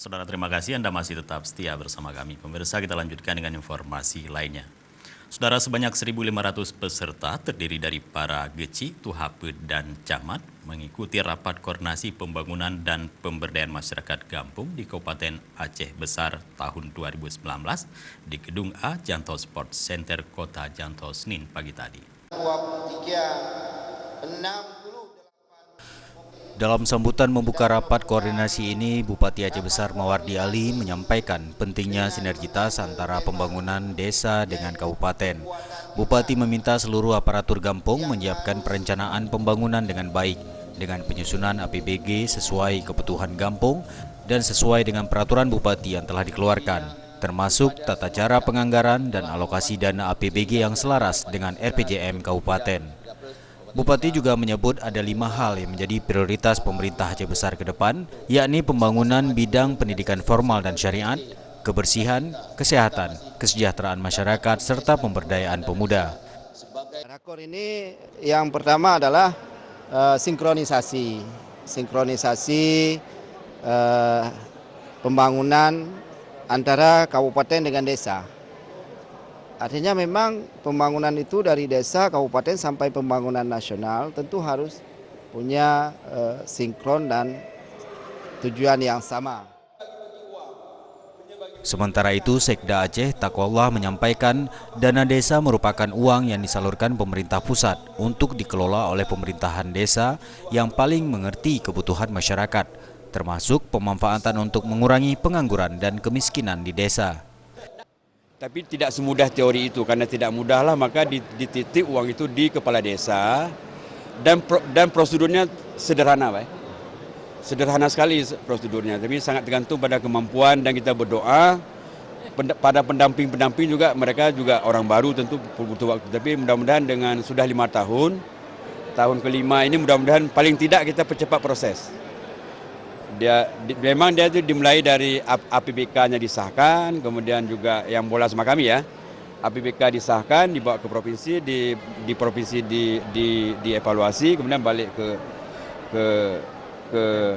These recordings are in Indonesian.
Saudara, terima kasih Anda masih tetap setia bersama kami. Pemirsa, kita lanjutkan dengan informasi lainnya. Saudara, sebanyak 1.500 peserta terdiri dari para geci, tuhape, dan camat mengikuti rapat koordinasi pembangunan dan pemberdayaan masyarakat Gampung di Kabupaten Aceh Besar tahun 2019 di Gedung A Janto Sport Center Kota Janto Senin pagi tadi. Dalam sambutan membuka rapat koordinasi ini, Bupati Aceh Besar Mawardi Ali menyampaikan pentingnya sinergitas antara pembangunan desa dengan kabupaten. Bupati meminta seluruh aparatur Gampung menyiapkan perencanaan pembangunan dengan baik, dengan penyusunan APBG sesuai kebutuhan Gampung dan sesuai dengan peraturan Bupati yang telah dikeluarkan, termasuk tata cara penganggaran dan alokasi dana APBG yang selaras dengan RPJM Kabupaten. Bupati juga menyebut ada 5 hal yang menjadi prioritas pemerintah Aceh Besar ke depan, yakni pembangunan bidang pendidikan formal dan syariat, kebersihan, kesehatan, kesejahteraan masyarakat, serta pemberdayaan pemuda. Rakor ini yang pertama adalah sinkronisasi pembangunan antara kabupaten dengan desa. Artinya memang pembangunan itu dari desa, kabupaten sampai pembangunan nasional tentu harus punya sinkron dan tujuan yang sama. Sementara itu, Sekda Aceh Taqwallah menyampaikan dana desa merupakan uang yang disalurkan pemerintah pusat untuk dikelola oleh pemerintahan desa yang paling mengerti kebutuhan masyarakat, termasuk pemanfaatan untuk mengurangi pengangguran dan kemiskinan di desa. Tapi tidak semudah teori itu, karena tidak mudahlah maka dititip uang itu di kepala desa dan prosedurnya sederhana, Pak. Sederhana sekali prosedurnya, tapi sangat tergantung pada kemampuan dan kita berdoa pada pendamping juga, mereka juga orang baru tentu butuh waktu, tapi mudah-mudahan dengan sudah 5 tahun kelima ini mudah-mudahan paling tidak kita percepat proses. Memang dia itu dimulai dari APBK-nya disahkan, kemudian juga yang bola sama kami ya, APBK disahkan, dibawa ke provinsi, di provinsi dievaluasi, kemudian balik ke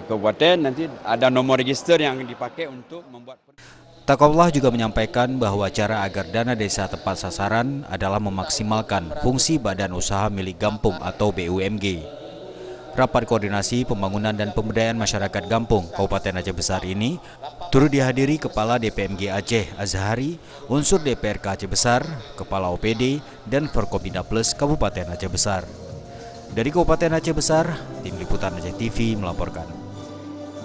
kabupaten, nanti ada nomor register yang dipakai untuk membuat. Taqwallah juga menyampaikan bahwa cara agar dana desa tepat sasaran adalah memaksimalkan fungsi badan usaha milik Gampung atau BUMG. Rapat koordinasi pembangunan dan pemberdayaan masyarakat Gampung Kabupaten Aceh Besar ini turut dihadiri Kepala DPMG Aceh Azhari, unsur DPRK Aceh Besar, Kepala OPD, dan Forkopimda Plus Kabupaten Aceh Besar. Dari Kabupaten Aceh Besar, Tim Liputan Aceh TV melaporkan.